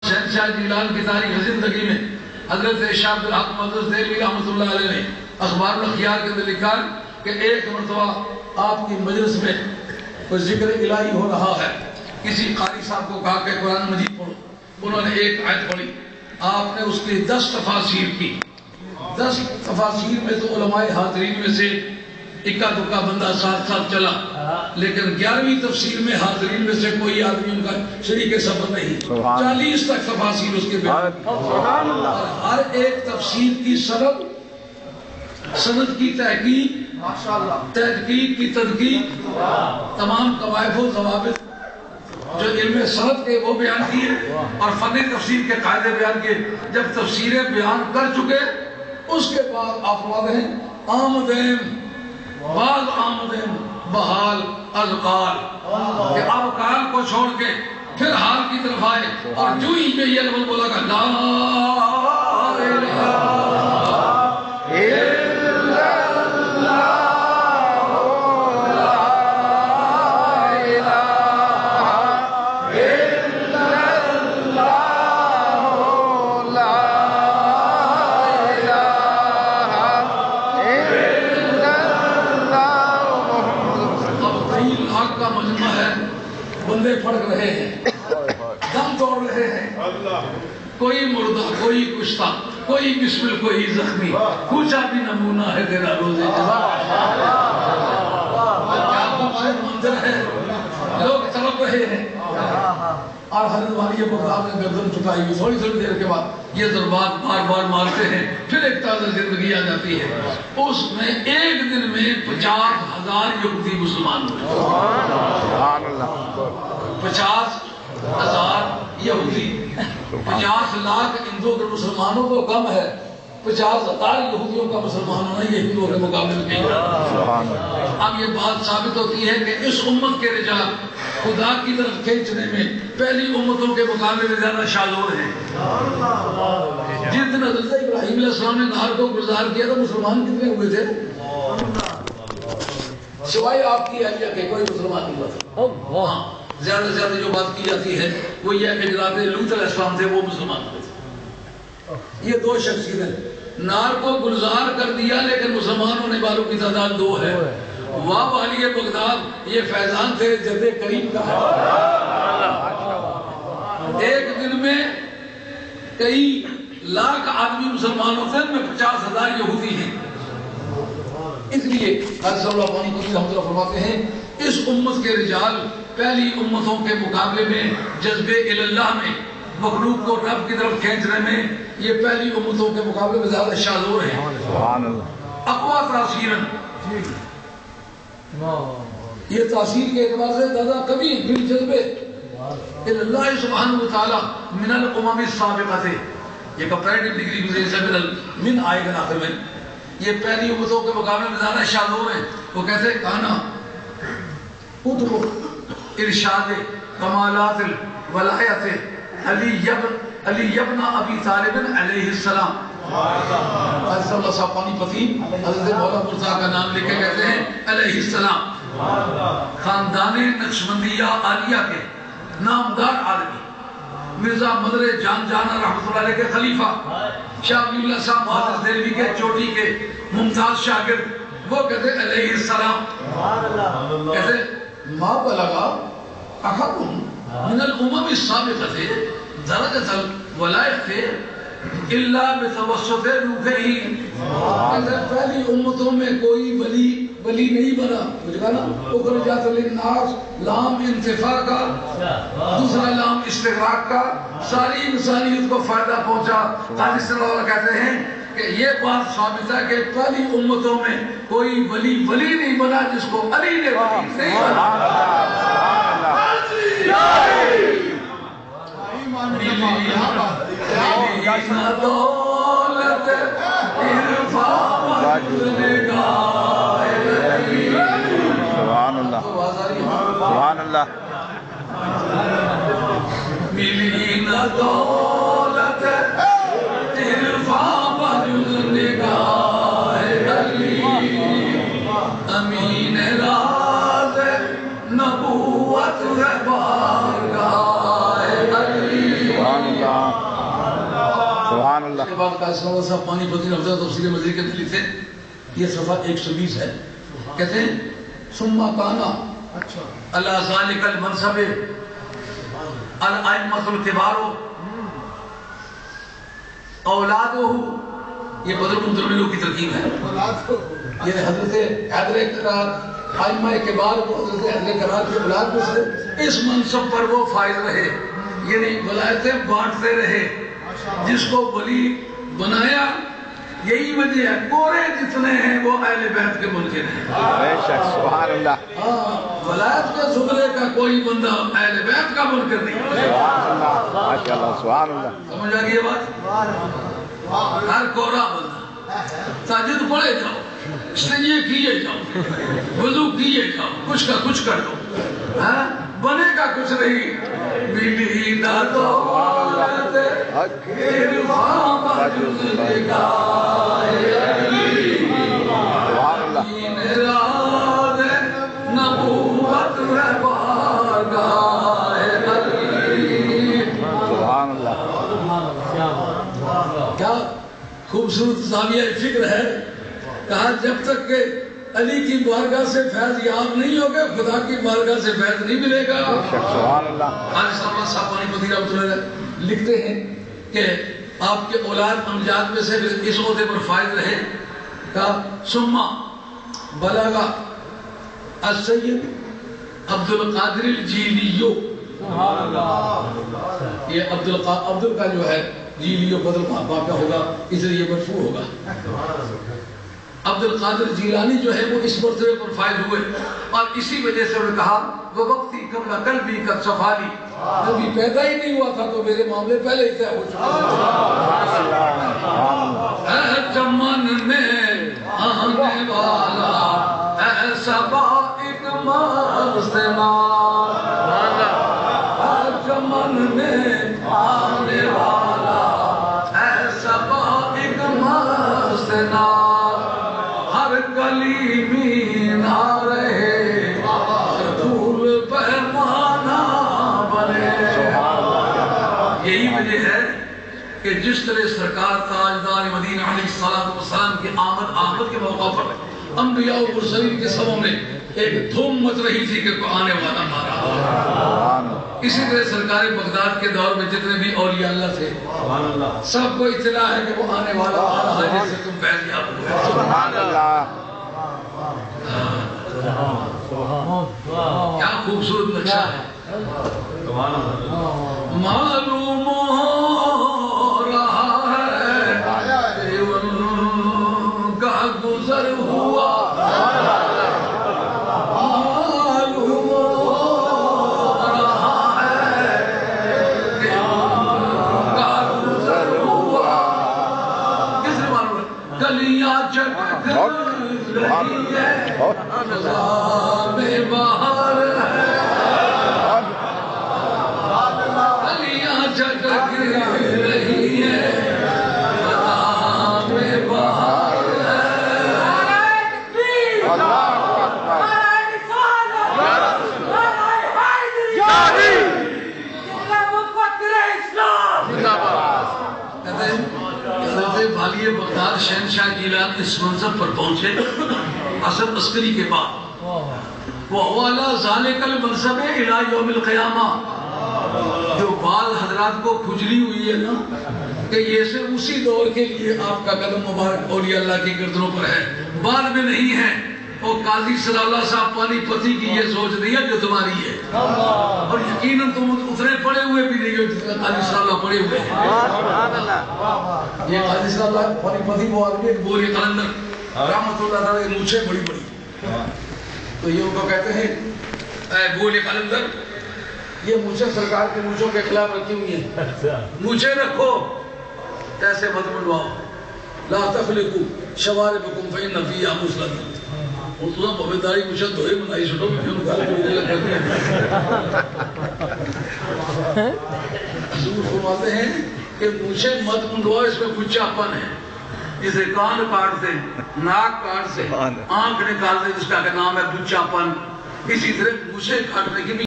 شہنشاہ جیلان کی تاریخ زندگی میں حضرت شاہ عبد الحق محدث دہلوی رحمۃ اللہ علیہ نے اخبار الاخیار کے اندر لکھا کہ ایک مرتبہ آپ کی مجلس میں کوئی ذکر الہی ہو رہا ہے، کسی قاری صاحب کو کہا کہ قرآن مجید پڑھو، انہوں نے ایک آیت پڑھی، آپ نے اس کی 10 تفاسیر کی۔ 10 تفاسیر میں تو علماء حاضرین میں سے اکا دکا بندہ ساتھ ساتھ چلا، لیکن 11ویں تفسیر میں حاضرین میں سے کوئی آدمی ان کا شریک سفر نہیں۔ 40 تک تفاسیر اس کے بیان، اور ہر ایک تفسیر کی سند کی تحقیق، تحقیق کی تدقیق، تمام قواعد و ضوابط جو علم سند کے وہ بیان کیے، اور فن تفسیر کے قاعدے بیان کیے۔ جب تفسیریں بیان کر چکے، اس کے بعد آپ فرماتے ہیں آمدین بعض آمدین بحال القال، کہ اب قال کو چھوڑ کے پھر حال کی طرف آئے، اور جو ہی میں یہ لفظ بولا کہ لا الہ پھڑک رہے ہیں، دم توڑ رہے ہیں، کوئی مردہ کوئی کشتہ، کوئی بسمل کوئی زخمی، کچھ بھی نمونہ ہے تیرا روزے جزا۔ کیا خوبصورت منظر ہے، لوگ تڑپ رہے ہیں، اور حضرت والی بغداد نے گردن جھکائی ہوئی، تھوڑی تھوڑی دیر کے بعد یہ ضربات بار بار مارتے ہیں، پھر ایک تازہ زندگی آ جاتی ہے۔ اس میں ایک دن میں 50,000 یہودی مسلمان ہوئے۔ 50,000 یہودی، 50 لاکھ ہندو کے مسلمانوں کو کم ہے، 50,000 یہودیوں کا مسلمان ہونا یہ ہندوؤں کے مقابلے میں نہیں ہے۔ اب یہ بات ثابت ہوتی ہے کہ اس امت کے رجال خدا کی طرف کھینچنے میں پہلی امتوں کے مقابلے میں زیادہ شاذور ہیں۔ جس دن حضرت ابراہیم علیہ السلام نے نہر کو گلزار کیا تو مسلمان کتنے ہوئے تھے؟ سوائے آپ کی اہلیہ کے کوئی مسلمان نہیں ہوا تھا۔ زیادہ سے زیادہ جو بات کی جاتی ہے وہ یہ ہے کہ جناب لوط علیہ السلام تھے، وہ مسلمان ہوئے تھے۔ یہ 2 شخصیتیں، نار کو گلزار کر دیا لیکن مسلمان ہونے والوں کی تعداد 2 ہے۔ واب علی بغداد یہ فیضان تھے جد کریم کا ہے۔ ایک دن میں کئی لاکھ آدمی مسلمان ہوتے ہیں، ان میں 50,000 یہودی ہیں۔ اس لیے حضرت صلی اللہ علیہ وسلم فرماتے ہیں اس امت کے رجال پہلی امتوں کے مقابلے میں جذبے اللہ میں، مخلوق کو رب کی طرف کھینچنے میں یہ پہلی امتوں کے مقابلے میں زیادہ شاذور ہیں۔ اقوا تاثیرن، یہ تاثیر کے اعتبار سے زیادہ کبھی بال جذبے اللہ سبحانہ وتعالی من الامم السابقہ، یہ کمپیریٹیو ڈگری گزرے سے من آئے گا آخر میں، یہ پہلی امتوں کے مقابلے میں زیادہ شاذور ہیں۔ وہ کہتے ہیں کانا ادرو ارشاد کمالات الولایت علی ابن ابی طالب علیہ السلام۔ حضرت اللہ صاحب پانی پتی حضرت مولا مرزا کا نام لے کے کہتے ہیں علیہ السلام، خاندان نقشبندیہ عالیہ کے نامدار آدمی، مرزا مدر جان جانا رحمۃ اللہ علیہ کے خلیفہ، شاہ ولی اللہ صاحب محدث دہلوی کے چوٹی کے ممتاز شاگرد، وہ کہتے ہیں علیہ السلام، کہتے ما بلغا احد من الامم السابقہ درجۃ الولایت الا بتوسط روحہ، کہتے پہلی امتوں میں کوئی ولی نہیں بنا، مجھے کہا نا اخرجت للناس، لام انتفاع کا، دوسرا لام استغراق کا، ساری انسانیت کو فائدہ پہنچا۔ قاضی صلی اللہ علیہ کہتے ہیں کہ یہ بات ثابت ہے کہ پہلی امتوں میں کوئی ولی نہیں بنا جس کو علی نے ولی نہیں بنا۔ دولت عرفان نگاہ علی، سبحان اللہ سبحان اللہ، ملی نہ دولت عرفان نگاہ علی، امین راز نبوت ہے بارگاہ علی، سبحان اللہ. اس کے بعد قاسم اللہ صاحب پانی پتی رفضہ تفسیر مزید کے دلیل تھے. یہ صفحہ 120 ہے. کہتے ہیں ثم کانا علی ذالک المنصب الائمۃ الکبار اولادہ. یہ بدر مدرملوں کی ترکیب ہے. یہ حضرت حیدر کرار ائمہ کبار کو حضرت حیدر کرار کے اولاد میں سے اس منصب پر وہ فائز رہے، یعنی ولایتیں بانٹتے رہے. جس کو ولی بنایا یہی وجہ ہے. کورے جتنے ہیں وہ اہل بیت کے منکر ہیں. بے شک. سبحان اللہ. ولایت کے زمرے کا کوئی بندہ اہل بیت کا منکر نہیں. سبحان اللہ. ماشاء اللہ. سبحان اللہ. سمجھ آ گئی یہ بات؟ ہر کورا بندہ تہجد پڑھے جاؤ، سجدے کیے جاؤ، وضو کیے جاؤ، کچھ کا کچھ کر دو، بنے گا کچھ نہیں. بیلی نہ دولت عرفان بجز نگاہ علی، دین راز نبوت ہے بارگاہ علی. سبحان اللہ. کیا خوبصورت زاویہ فکر ہے. کہا جب تک کہ علی کی بارگاہ سے فیض یاب نہیں ہوگا خدا کی بارگاہ سے فیض نہیں ملے گا. سبحان اللہ. آج صاحب پانی پتی رحمۃ اللہ لکھتے ہیں کہ آپ کے اولاد امجاد میں سے اس عہدے پر فائز رہے. کہا ثم بلغ السید عبد القادر الجیلی. یہ عبد کا جو ہے جیلیو بدل واقع ہوگا، اس لیے یہ مرفوع ہوگا. عبد القادر جیلانی جو ہے وہ اس مرتبے پر فائز ہوئے اور اسی وجہ سے انہوں نے کہا وہ وقتی قبل قلبی قد صفالی. نبی پیدا ہی نہیں ہوا تھا تو میرے معاملے پہلے ہی طے ہو چکے. اے چمن میں آنے والا اے سبائک مستنا، اے چمن میں آنے والا اے سبائک مستنا، ہر گلی مینا رہے پھول پیمانہ بنے. یہی وجہ ہے کہ جس طرح سرکار تاجدار مدینہ علیہ السلام کی آمد کے موقع پر انبیاء و مرسلین کے سبوں میں ایک دھوم مچ رہی تھی کہ آنے والا مارا. اسی طرح سرکار بغداد کے دور میں جتنے بھی اولیاء اللہ تھے سب کو اطلاع ہے کہ وہ آنے والا آ رہا ہے جس سے تم فیض یاب ہوئے. سبحان اللہ. کیا خوبصورت نقشہ ہے. معلوم ہو رہا ہے کہ ان کا گزر ہوا، معلوم ہو رہا ہے کہ ان کا گزر ہوا. کس نے معلوم ہے؟ گلیاں چٹک رہی ہے، نظام بہار ہے، گلیاں چٹک رہی ہے، نظام بہار ہے. والی بغداد شہنشاہ جیلان اس منصب پر پہنچے حسن عسکری کے بعد. وہ اوالا ذالک المنصب الى یوم القیامہ. جو بعض حضرات کو کھجلی ہوئی ہے نا کہ یہ سے اسی دور کے لیے آپ کا قدم مبارک اولیاء اللہ کی گردنوں پر ہے، بعد میں نہیں ہے. اور قاضی صلی اللہ صاحب پانی پتی کی یہ سوچ نہیں ہے جو تمہاری ہے، اور یقیناً تم اتنے پڑے ہوئے بھی نہیں ہو جتنا قاضی صلی اللہ پڑے ہوئے ہیں. یہ قاضی صلی اللہ پانی پتی وہ آدمی ایک بوری قلندر رحمت اللہ تعالیٰ مونچھیں بڑی بڑی، تو یہ ان کو کہتے ہیں اے بولی قلندر یہ مونچھیں سرکار کی مونچھوں کے خلاف رکھی ہوئی ہیں، مونچھیں رکھو ایسے مت منواؤ. لا تخلقوا شواربکم فإن فیہا مسلم. اور تو بہتاری مجھے دھوئے منائی چھوٹوں میں کیوں نکال کے لگ کرتے ہیں. حضور فرماتے ہیں کہ مجھے مت منڈواؤ، اس میں کچھ چاپن ہے. اسے کان کاٹ دے، ناک کاٹ دے، آنکھ نکال دے، جس کا نام ہے بچاپن. اسی طرح مجھے کاٹنے کی بھی